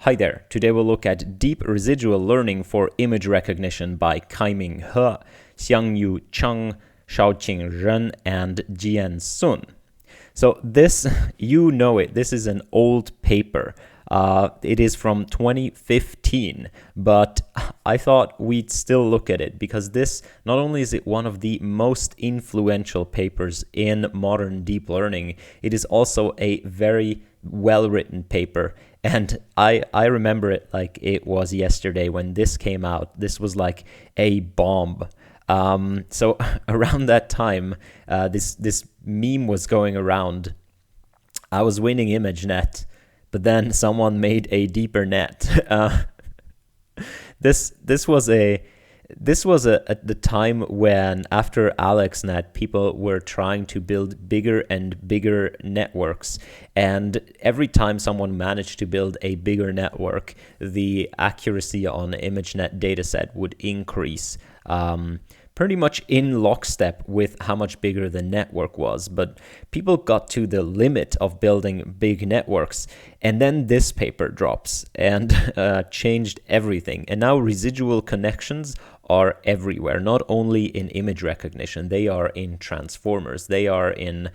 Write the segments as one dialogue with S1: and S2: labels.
S1: Hi there. Today we'll look at deep residual learning for image recognition by Kaiming He, Xiangyu Cheng, Shaoqing Ren, and Jian Sun. So this, you know it, this is an old paper. It is from 2015, but I thought we'd still look at it because this, not only is it one of the most influential papers in modern deep learning, it is also a very well-written paper. And I remember it like it was yesterday when this came out. This was like a bomb. So around that time, this meme was going around. I was winning ImageNet, but then someone made a deeper net. This was at the time when, after AlexNet, people were trying to build bigger and bigger networks, and every time someone managed to build a bigger network, the accuracy on ImageNet dataset would increase, pretty much in lockstep with how much bigger the network was. But people got to the limit of building big networks, and then this paper drops and changed everything. And now residual connections are everywhere, not only in image recognition, they are in transformers, they are in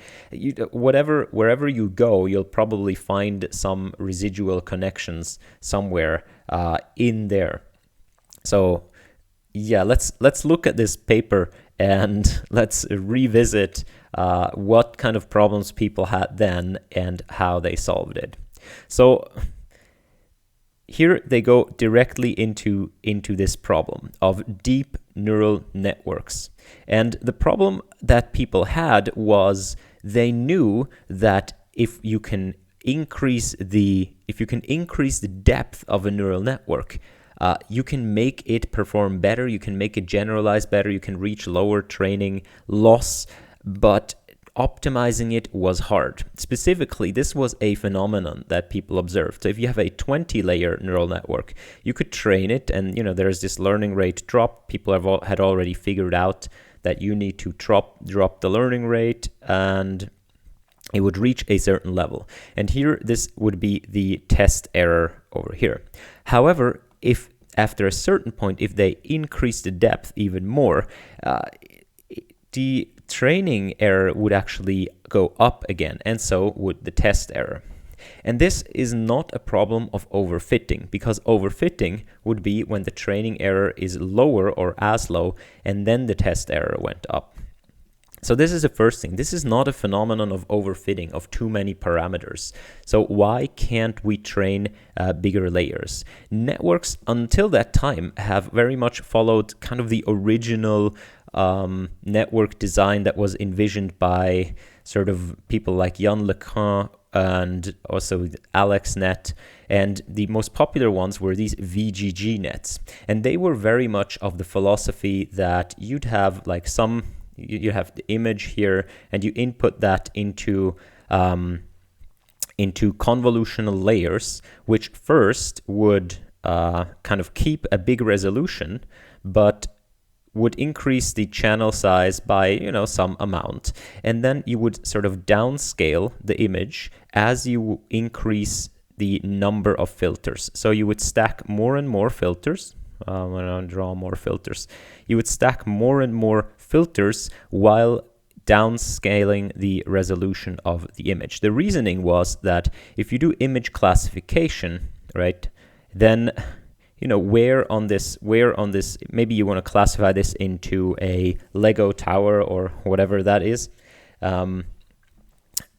S1: wherever you go, you'll probably find some residual connections somewhere in there. So yeah, let's look at this paper and let's revisit what kind of problems people had then and how they solved it. So here they go directly into this problem of deep neural networks. And the problem that people had was they knew that if you can increase the depth of a neural network, you can make it perform better, you can make it generalize better, you can reach lower training loss, but optimizing it was hard. Specifically, this was a phenomenon that people observed. So if you have a 20-layer neural network, you could train it, and there's this learning rate drop. People had already figured out that you need to drop the learning rate, and it would reach a certain level. And here, this would be the test error over here. However, if after a certain point, if they increase the depth even more, the training error would actually go up again, and so would the test error. And this is not a problem of overfitting, because overfitting would be when the training error is lower or as low, and then the test error went up. So this is the first thing. This is not a phenomenon of overfitting, of too many parameters. So why can't we train bigger layers? Networks, until that time, have very much followed kind of the original network design that was envisioned by sort of people like Yann LeCun and also AlexNet. And the most popular ones were these VGG nets. And they were very much of the philosophy that you'd have like you have the image here, and you input that into convolutional layers, which first would kind of keep a big resolution, but would increase the channel size by some amount, and then you would sort of downscale the image as you increase the number of filters. So you would stack more and more filters. When I draw more filters, you would stack more and more filters while downscaling the resolution of the image. The reasoning was that if you do image classification, right, then where on this, maybe you want to classify this into a Lego tower or whatever that is.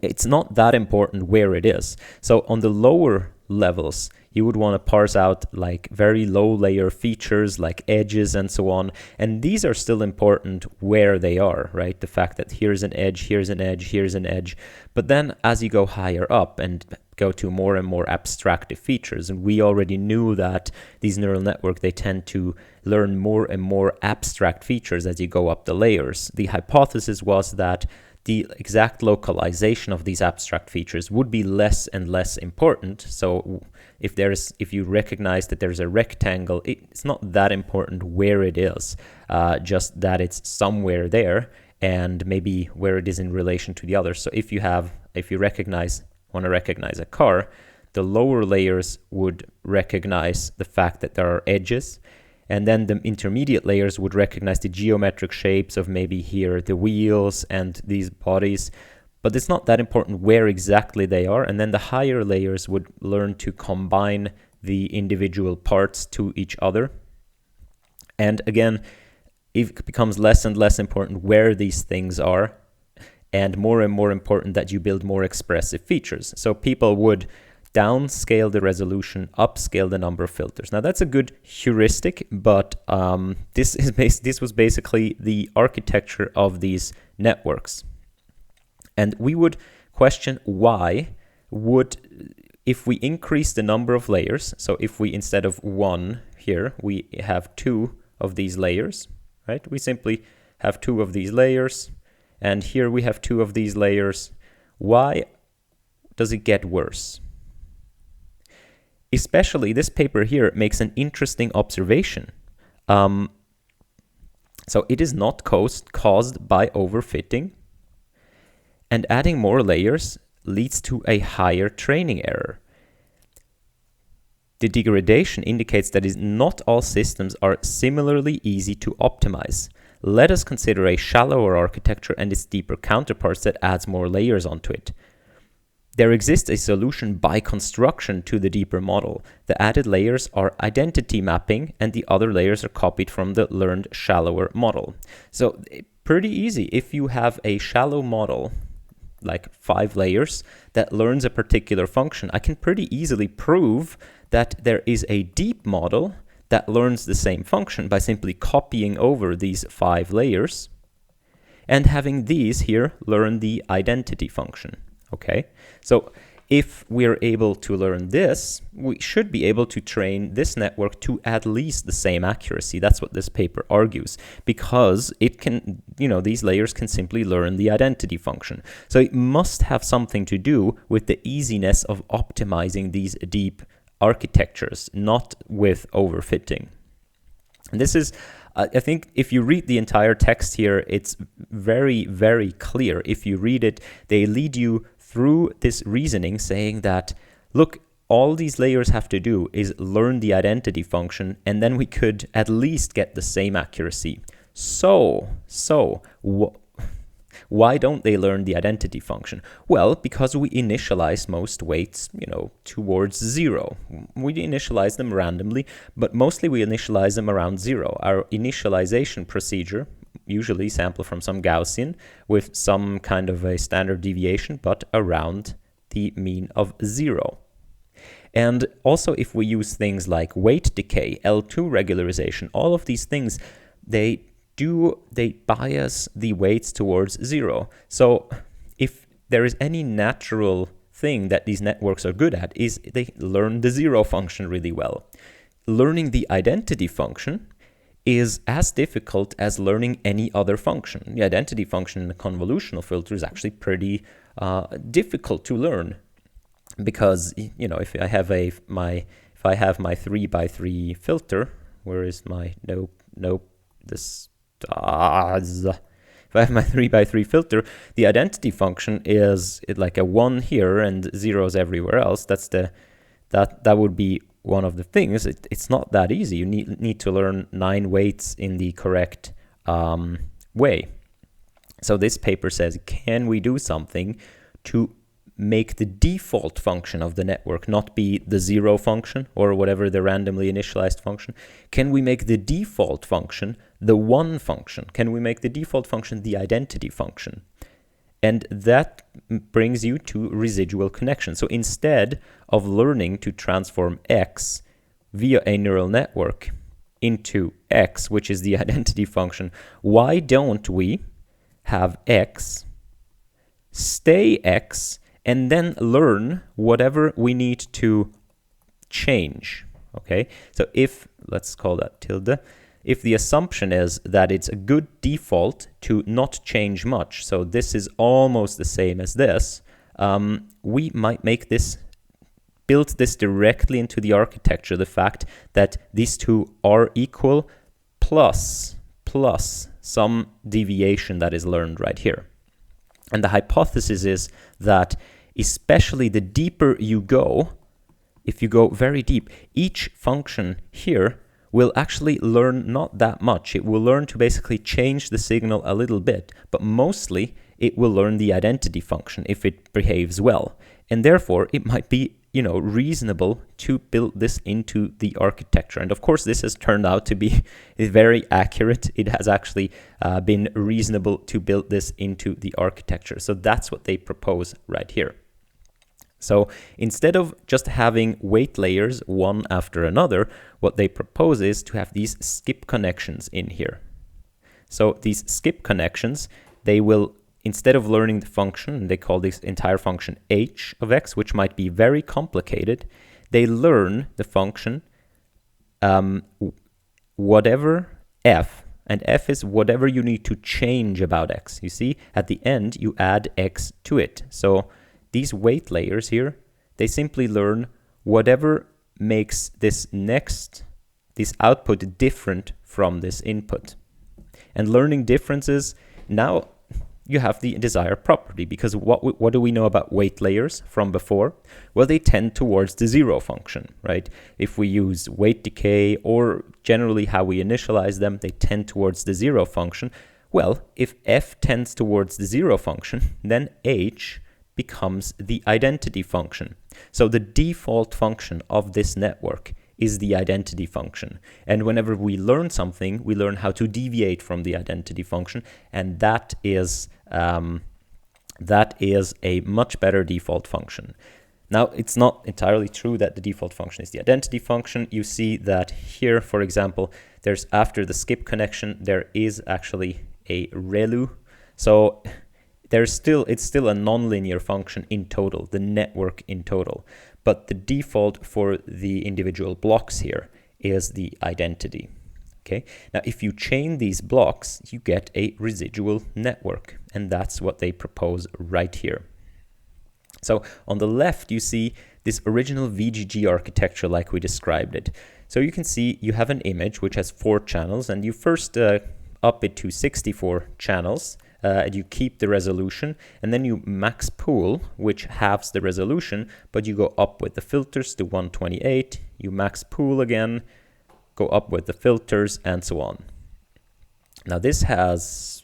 S1: It's not that important where it is. So on the lower levels, you would want to parse out like very low layer features like edges and so on. And these are still important where they are, right? The fact that here's an edge, here's an edge, here's an edge. But then as you go higher up and go to more and more abstractive features, and we already knew that these neural networks, they tend to learn more and more abstract features as you go up the layers. The hypothesis was that the exact localization of these abstract features would be less and less important. So if you recognize that there's a rectangle, it's not that important where it is, just that it's somewhere there and maybe where it is in relation to the others. So if you want to recognize a car, the lower layers would recognize the fact that there are edges, and then the intermediate layers would recognize the geometric shapes of maybe here the wheels and these bodies, but it's not that important where exactly they are. And then the higher layers would learn to combine the individual parts to each other. And again, it becomes less and less important where these things are, and more important that you build more expressive features. So people would downscale the resolution, upscale the number of filters. Now that's a good heuristic, but this was basically the architecture of these networks. And we would question why would, if we increase the number of layers, so if we, instead of 1 here, we have 2 of these layers, right? We simply have 2 of these layers, and here we have 2 of these layers. Why does it get worse? Especially this paper here makes an interesting observation. So it is not caused by overfitting, and adding more layers leads to a higher training error. The degradation indicates that not all systems are similarly easy to optimize. Let us consider a shallower architecture and its deeper counterparts that adds more layers onto it. There exists a solution by construction to the deeper model. The added layers are identity mapping, and the other layers are copied from the learned shallower model. So pretty easy. If you have a shallow model, like 5 layers, that learns a particular function, I can pretty easily prove that there is a deep model that learns the same function by simply copying over these 5 layers and having these here learn the identity function. Okay, so if we're able to learn this, we should be able to train this network to at least the same accuracy. That's what this paper argues, because it can, these layers can simply learn the identity function. So it must have something to do with the easiness of optimizing these deep architectures, not with overfitting. And this is, I think if you read the entire text here, it's very, very clear. If you read it, they lead you through this reasoning saying that, look, all these layers have to do is learn the identity function, and then we could at least get the same accuracy. So why don't they learn the identity function? Well, because we initialize most weights, towards 0. We initialize them randomly, but mostly we initialize them around 0. Our initialization procedure usually sample from some Gaussian with some kind of a standard deviation, but around the mean of 0. And also if we use things like weight decay, L2 regularization, all of these things, they bias the weights towards 0. So if there is any natural thing that these networks are good at, is they learn the 0 function really well. Learning the identity function is as difficult as learning any other function. The identity function in a convolutional filter is actually pretty difficult to learn, because if I have my 3x3 filter, where is my if I have my 3x3 filter, the identity function is like a 1 here and zeros everywhere else. That would be one of the things. It's not that easy. You need to learn 9 weights in the correct way. So this paper says, can we do something to make the default function of the network not be the 0 function or whatever the randomly initialized function? Can we make the default function the 1 function? Can we make the default function the identity function? And that brings you to residual connection. So instead of learning to transform X via a neural network into X, which is the identity function, why don't we have X stay X and then learn whatever we need to change? Okay, so let's call that tilde. If the assumption is that it's a good default to not change much, so this is almost the same as this, we might build this directly into the architecture, the fact that these two are equal plus some deviation that is learned right here. And the hypothesis is that especially the deeper you go, if you go very deep, each function here will actually learn not that much. It will learn to basically change the signal a little bit, but mostly it will learn the identity function if it behaves well. And therefore, it might be, reasonable to build this into the architecture. And of course, this has turned out to be very accurate. It has actually been reasonable to build this into the architecture. So that's what they propose right here. So instead of just having weight layers one after another, what they propose is to have these skip connections in here. So these skip connections, they will, instead of learning the function, they call this entire function h of x, which might be very complicated, they learn the function whatever f, and f is whatever you need to change about x. You see, at the end, you add x to it. So these weight layers here, they simply learn whatever makes this output different from this input. And learning differences, now you have the desired property, because what do we know about weight layers from before? Well, they tend towards the zero function, right? If we use weight decay, or generally how we initialize them, they tend towards the zero function. Well, if f tends towards the zero function, then h becomes the identity function. So the default function of this network is the identity function. And whenever we learn something, we learn how to deviate from the identity function, and that is a much better default function. Now, it's not entirely true that the default function is the identity function. You see that here, for example, there's after the skip connection, there is actually a ReLU. So it's still a nonlinear function in total, the network in total. But the default for the individual blocks here is the identity. Okay. Now, if you chain these blocks, you get a residual network, and that's what they propose right here. So on the left, you see this original VGG architecture like we described it. So you can see you have an image which has 4 channels, and you first up it to 64 channels. And you keep the resolution, and then you max pool, which halves the resolution, but you go up with the filters to 128, you max pool again, go up with the filters, and so on. Now this has,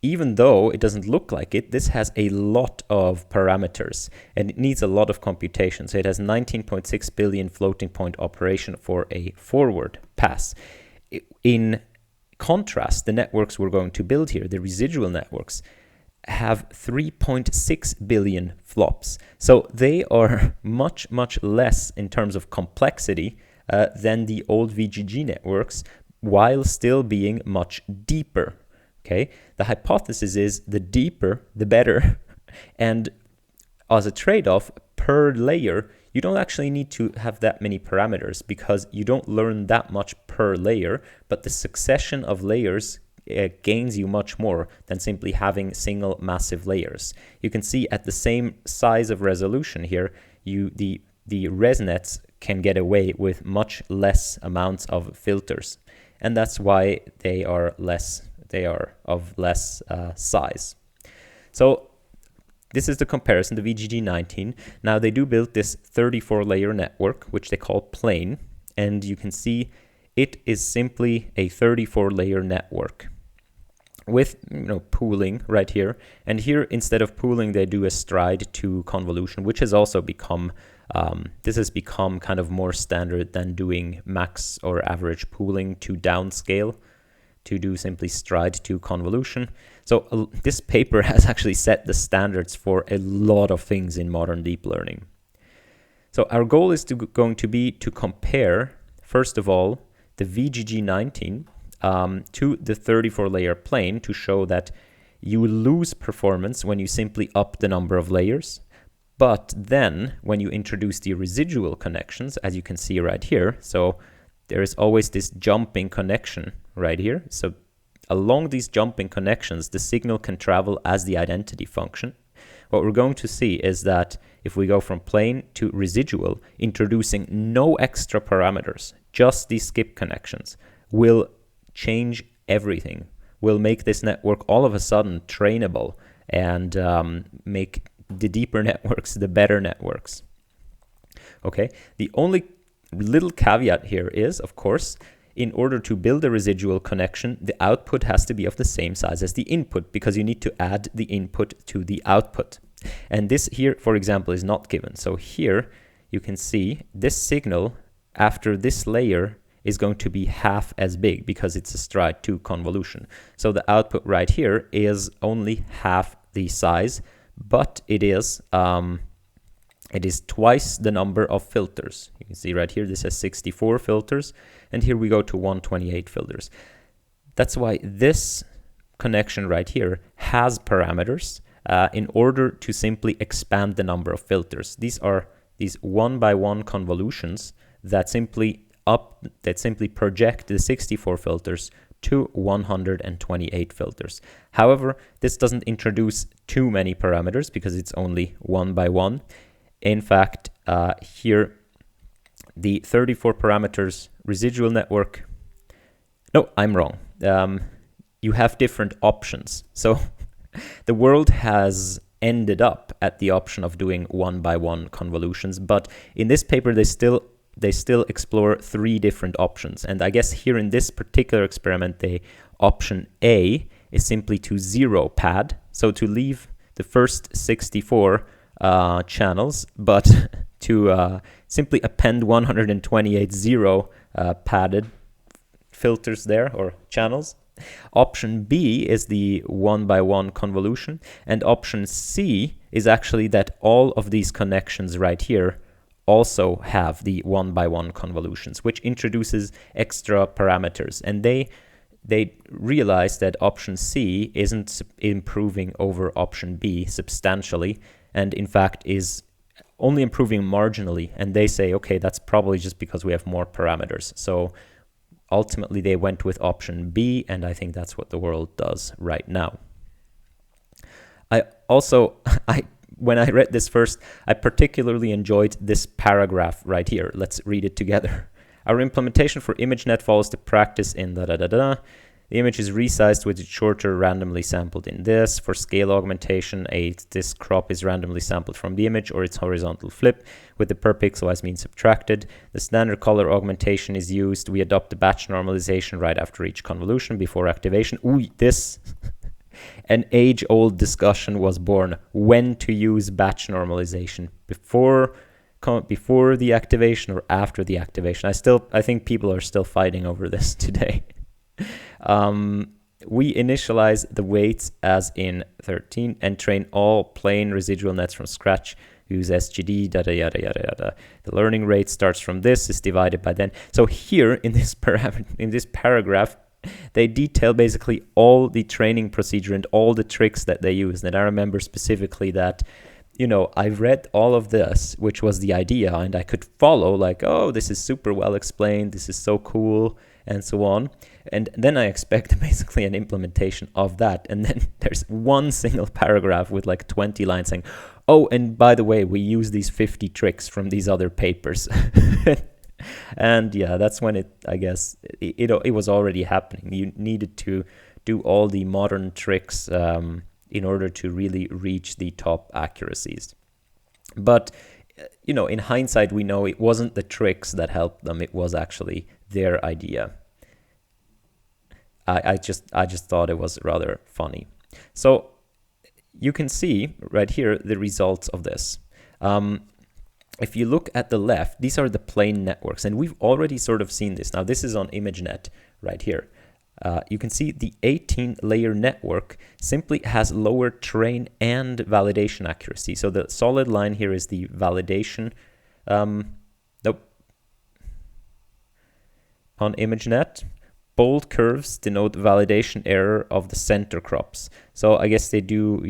S1: even though it doesn't look like it, this has a lot of parameters, and it needs a lot of computation. So it has 19.6 billion floating point operation for a forward pass. In contrast, the networks we're going to build here, the residual networks, have 3.6 billion flops. So they are much, much less in terms of complexity than the old VGG networks, while still being much deeper. Okay, the hypothesis is the deeper, the better. And as a trade-off, per layer, you don't actually need to have that many parameters, because you don't learn that much per layer, but the succession of layers gains you much more than simply having single massive layers. You can see at the same size of resolution here, the ResNets can get away with much less amounts of filters, and that's why they are of less size. So this is the comparison, the VGG-19. Now they do build this 34-layer network, which they call plane, and you can see it is simply a 34-layer network with pooling right here. And here, instead of pooling, they do a stride to convolution, which has also become this has become kind of more standard than doing max or average pooling to downscale, to do simply stride to convolution. So this paper has actually set the standards for a lot of things in modern deep learning. So our goal is going to be to compare, first of all, the VGG-19 to the 34-layer plane, to show that you lose performance when you simply up the number of layers. But then when you introduce the residual connections, as you can see right here, so there is always this jumping connection right here. So along these jumping connections, the signal can travel as the identity function. What we're going to see is that if we go from plane to residual, introducing no extra parameters, just these skip connections, will change everything, will make this network all of a sudden trainable, and make the deeper networks the better networks. Okay, the only little caveat here is, of course, in order to build a residual connection, the output has to be of the same size as the input, because you need to add the input to the output. And this here, for example, is not given. So here you can see this signal after this layer is going to be half as big because it's a stride 2 convolution. So the output right here is only half the size, but it is twice the number of filters. You can see right here, this has 64 filters, and here we go to 128 filters. That's why this connection right here has parameters in order to simply expand the number of filters. These are these 1-by-1 convolutions that simply project the 64 filters to 128 filters. However, this doesn't introduce too many parameters because it's only 1-by-1. In fact, here the 34 parameters residual network. No, I'm wrong. You have different options. So the world has ended up at the option of doing 1-by-1 convolutions, but in this paper they still explore 3 different options. And I guess here in this particular experiment, the option A is simply to 0 pad, so to leave the first 64 channels, but to simply append 128 0 padded filters there, or channels. Option B is the 1-by-1 convolution, and option C is actually that all of these connections right here also have the 1-by-1 convolutions, which introduces extra parameters. And they realize that option C isn't improving over option B substantially, and in fact is only improving marginally. And they say, okay, that's probably just because we have more parameters. So ultimately they went with option B, and I think that's what the world does right now. When I read this first, I particularly enjoyed this paragraph right here. Let's read it together. Our implementation for ImageNet follows the practice in da-da-da-da. The image is resized with its shorter randomly sampled in this. For scale augmentation, this crop is randomly sampled from the image or its horizontal flip with the per pixelized mean subtracted. The standard color augmentation is used. We adopt the batch normalization right after each convolution before activation. Ooh, this... An age-old discussion was born when to use batch normalization, before the activation or after the activation. I think people are still fighting over this today. We initialize the weights as in 13 and train all plain residual nets from scratch. Use SGD, yada yada yada yada. The learning rate starts from this, is divided by then. So here in this paragraph, they detail basically all the training procedure and all the tricks that they use. And I remember specifically that, I read all of this, which was the idea, and I could follow like, oh, this is super well explained, this is so cool, and so on. And then I expect basically an implementation of that. And then there's one single paragraph with like 20 lines saying, oh, and by the way, we use these 50 tricks from these other papers. And yeah, that's when it was already happening. You needed to do all the modern tricks in order to really reach the top accuracies. But in hindsight, we know it wasn't the tricks that helped them. It was actually their idea. I just thought it was rather funny. So you can see right here the results of this. If you look at the left, these are the plane networks, and we've already sort of seen this. Now, this is on ImageNet right here. You can see the 18-layer network simply has lower train and validation accuracy. So the solid line here is the validation. Nope. On ImageNet, bold curves denote validation error of the center crops. So I guess they do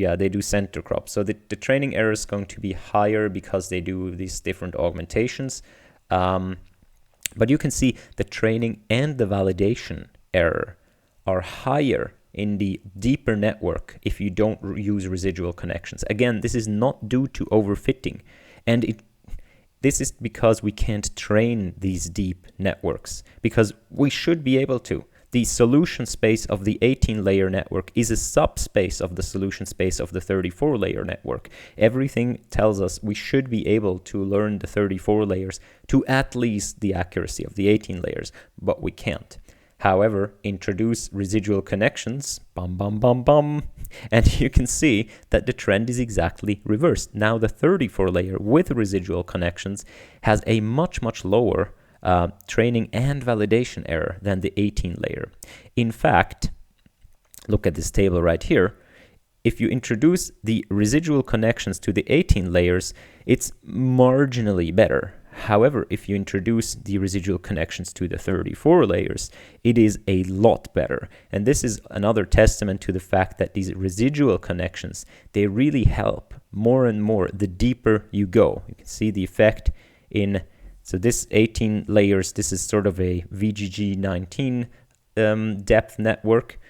S1: center crops. So the training error is going to be higher because they do these different augmentations. But you can see the training and the validation error are higher in the deeper network if you don't use residual connections. Again, this is not due to overfitting. And this is because we can't train these deep networks, because we should be able to. the solution space of the 18-layer network is a subspace of the solution space of the 34-layer network. Everything tells us we should be able to learn the 34 layers to at least the accuracy of the 18 layers, but we can't. However, introduce residual connections, bum, bum, bum, bum, and you can see that the trend is exactly reversed. Now the 34 layer with residual connections has a much, much lower training and validation error than the 18 layer. In fact, look at this table right here. If you introduce the residual connections to the 18 layers, it's marginally better. However, if you introduce the residual connections to the 34 layers, it is a lot better. And this is another testament to the fact that these residual connections, they really help more and more the deeper you go. You can see the effect in, so this 18 layers, this is sort of a VGG-19 depth network,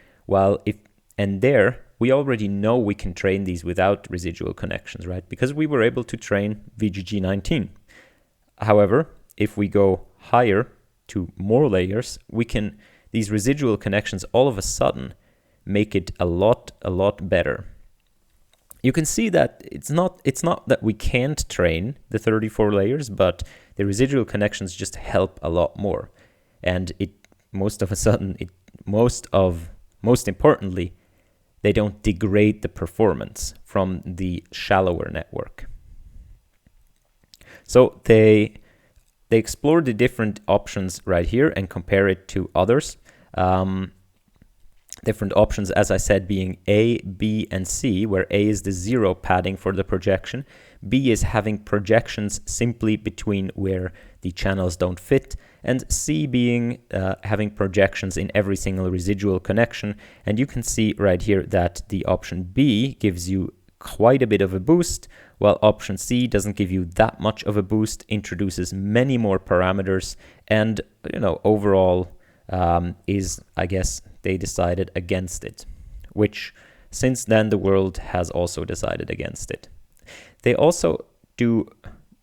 S1: and there, we already know we can train these without residual connections, right? Because we were able to train VGG-19. However, if we go higher to more layers, these residual connections all of a sudden make it a lot better. You can see that it's not that we can't train the 34 layers, but the residual connections just help a lot more. And most importantly, they don't degrade the performance from the shallower network. So they explore the different options right here and compare it to others. Different options, as I said, being A, B, and C, where A is the zero padding for the projection. B is having projections simply between where the channels don't fit, and C being having projections in every single residual connection. And you can see right here that the option B gives you quite a bit of a boost, while option C doesn't give you that much of a boost, introduces many more parameters, and overall I guess they decided against it, which since then the world has also decided against it. They also do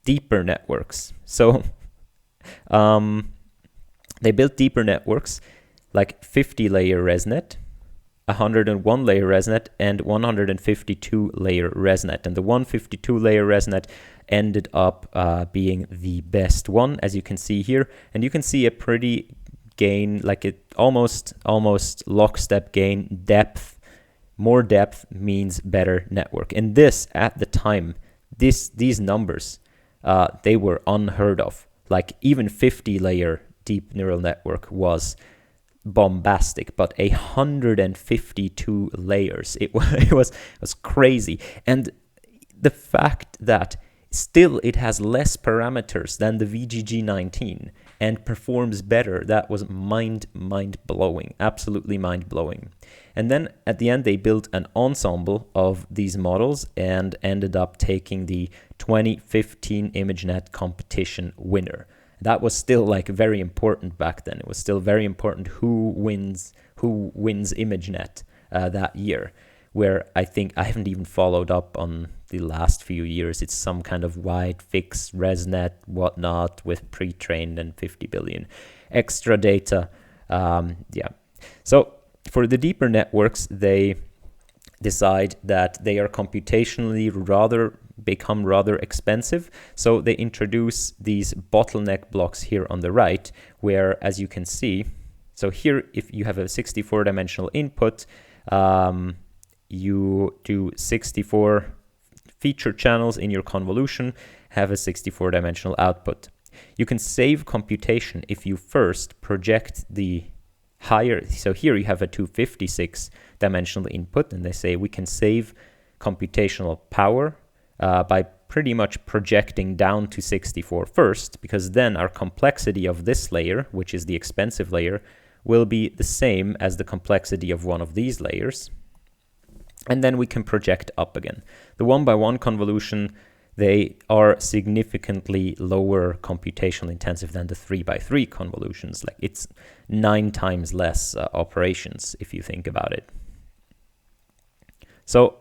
S1: deeper networks. So they built deeper networks like 50-layer ResNet, 101-layer ResNet, and 152-layer ResNet. And the 152-layer ResNet ended up being the best one, as you can see here. And you can see a pretty gain, like it almost lockstep gain. Depth, more depth means better network. And this, at the time, these numbers, they were unheard of. Like even 50-layer deep neural network was bombastic, but 152 layers, it was crazy. And the fact that still it has less parameters than the VGG-19 and performs better, that was mind-blowing, absolutely mind-blowing. And then at the end they built an ensemble of these models and ended up taking the 2015 ImageNet competition winner. That was still like very important back then. It was still very important who wins ImageNet that year, where I think I haven't even followed up on the last few years. It's some kind of wide fix ResNet whatnot with pre-trained and 50 billion extra data. So for the deeper networks, they decide that they are computationally become rather expensive. So they introduce these bottleneck blocks here on the right, where, as you can see, so here, if you have a 64-dimensional input, you do 64 feature channels in your convolution, have a 64-dimensional output. You can save computation if you first project the higher. So here you have a 256-dimensional input, and they say we can save computational power by pretty much projecting down to 64 first, because then our complexity of this layer, which is the expensive layer, will be the same as the complexity of one of these layers. And then we can project up again. The 1x1 convolution, they are significantly lower computational intensive than the 3x3 convolutions. Like it's 9 times less operations if you think about it. So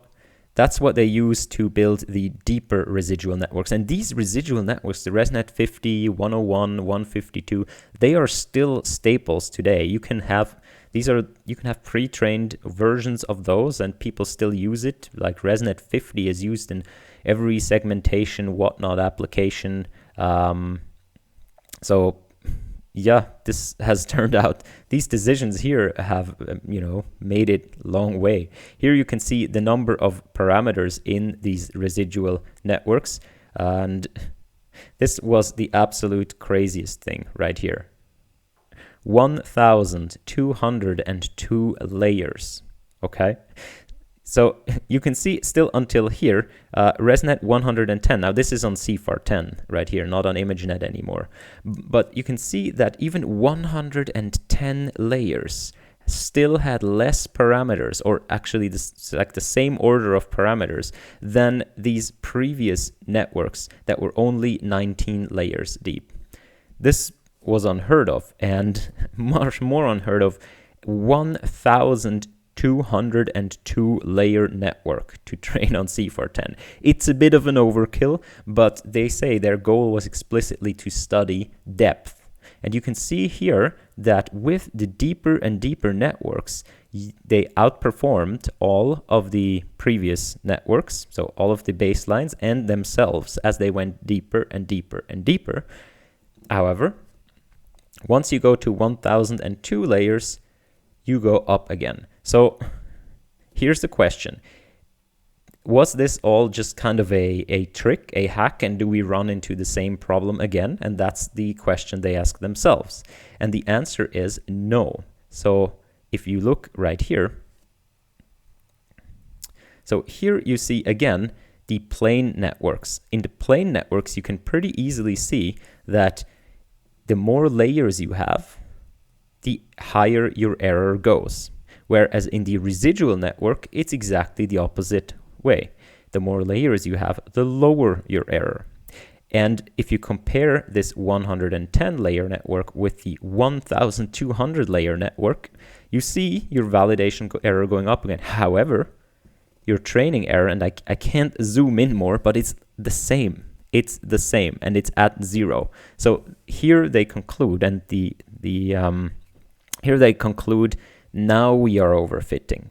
S1: that's what they use to build the deeper residual networks. And these residual networks, the ResNet 50, 101, 152, they are still staples today. You can have These are, you can have pre-trained versions of those and people still use it. Like ResNet 50 is used in every segmentation whatnot application. So yeah, this has turned out, these decisions here have, made it long way. Here you can see the number of parameters in these residual networks. And this was the absolute craziest thing right here. 1,202 layers, okay? So you can see still until here, ResNet 110. Now this is on CFAR 10 right here, not on ImageNet anymore. But you can see that even 110 layers still had less parameters, or actually this, like the same order of parameters than these previous networks that were only 19 layers deep. This was unheard of, and much more unheard of, 1,202 layer network to train on CFAR 10. It's a bit of an overkill, but they say their goal was explicitly to study depth. And you can see here that with the deeper and deeper networks, they outperformed all of the previous networks, so all of the baselines and themselves as they went deeper and deeper and deeper. However, once you go to 1,002 layers, you go up again. So here's the question. Was this all just kind of a trick, a hack, and do we run into the same problem again? And that's the question they ask themselves. And the answer is no. So if you look right here, so here you see again the plane networks. In the plane networks, you can pretty easily see that the more layers you have, the higher your error goes. Whereas in the residual network, it's exactly the opposite way. The more layers you have, the lower your error. And if you compare this 110 layer network with the 1,200 layer network, you see your validation error going up again. However, your training error, and I can't zoom in more, but it's the same. It's the same, and it's at 0. So here they conclude, and here they conclude, now we are overfitting.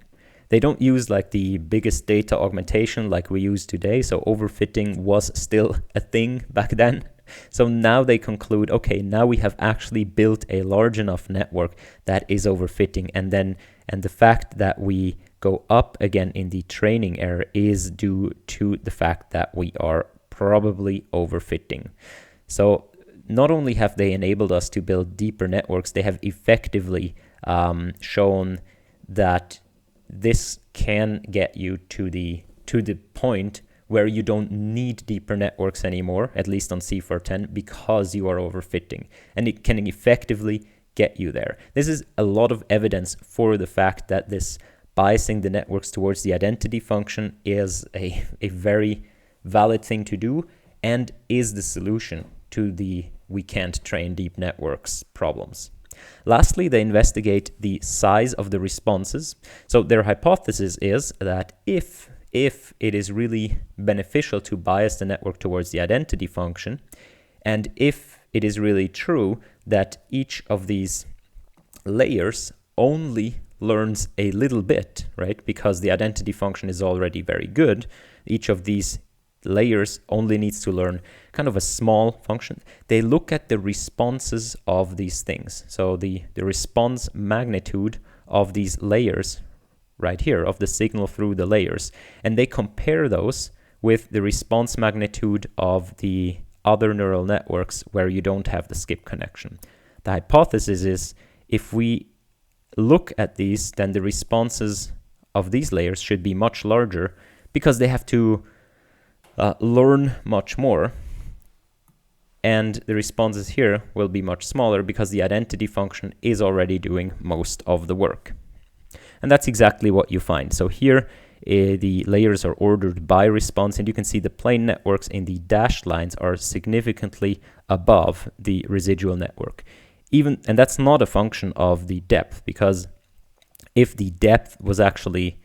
S1: They don't use like the biggest data augmentation like we use today. So overfitting was still a thing back then. So now they conclude, okay, now we have actually built a large enough network that is overfitting. And the fact that we go up again in the training error is due to the fact that we are probably overfitting. So not only have they enabled us to build deeper networks, they have effectively shown that this can get you to the point where you don't need deeper networks anymore, at least on CFAR 10, because you are overfitting. And it can effectively get you there. This is a lot of evidence for the fact that this biasing the networks towards the identity function is a very valid thing to do and is the solution to the we can't train deep networks problems. Lastly, they investigate the size of the responses. So their hypothesis is that if it is really beneficial to bias the network towards the identity function, and if it is really true that each of these layers only learns a little bit, right? Because the identity function is already very good, each of these layers only needs to learn kind of a small function. They look at the responses of these things. So the response magnitude of these layers right here, of the signal through the layers, and they compare those with the response magnitude of the other neural networks where you don't have the skip connection. The hypothesis is if we look at these, then the responses of these layers should be much larger because they have to learn much more, and the responses here will be much smaller because the identity function is already doing most of the work. And that's exactly what you find. So here the layers are ordered by response, and you can see the plane networks in the dashed lines are significantly above the residual network. And that's not a function of the depth, because if the depth was actually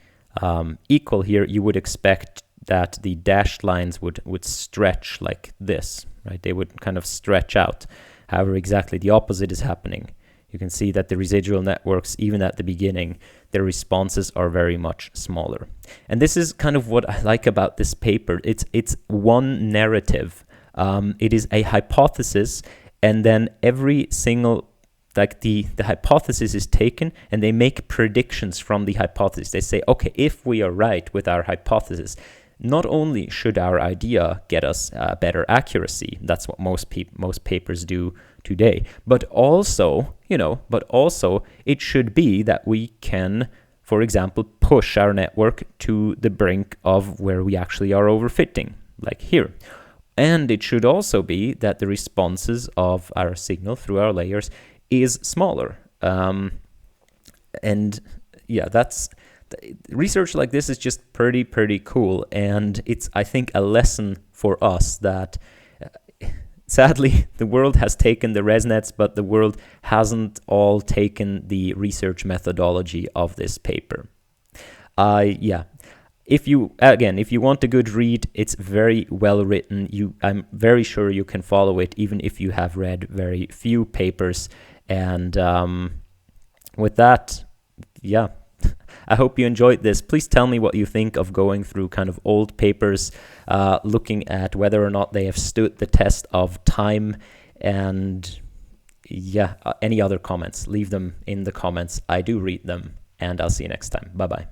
S1: equal here, you would expect that the dashed lines would stretch like this, right? They would kind of stretch out. However, exactly the opposite is happening. you can see that the residual networks, even at the beginning, their responses are very much smaller. And this is kind of what I like about this paper. It's one narrative. It is a hypothesis, and then every single, like the hypothesis is taken, and they make predictions from the hypothesis. They say, okay, if we are right with our hypothesis, not only should our idea get us better accuracy, that's what most papers do today, but also, it should be that we can, for example, push our network to the brink of where we actually are overfitting, like here. And it should also be that the responses of our signal through our layers is smaller. And yeah, that's research like this is just pretty cool, and it's, I think, a lesson for us that sadly the world has taken the ResNets, but the world hasn't all taken the research methodology of this paper. If you want a good read, it's very well written. I'm very sure you can follow it even if you have read very few papers. And with that, yeah, I hope you enjoyed this. Please tell me what you think of going through kind of old papers, looking at whether or not they have stood the test of time. And yeah, any other comments, leave them in the comments. I do read them, and I'll see you next time. Bye-bye.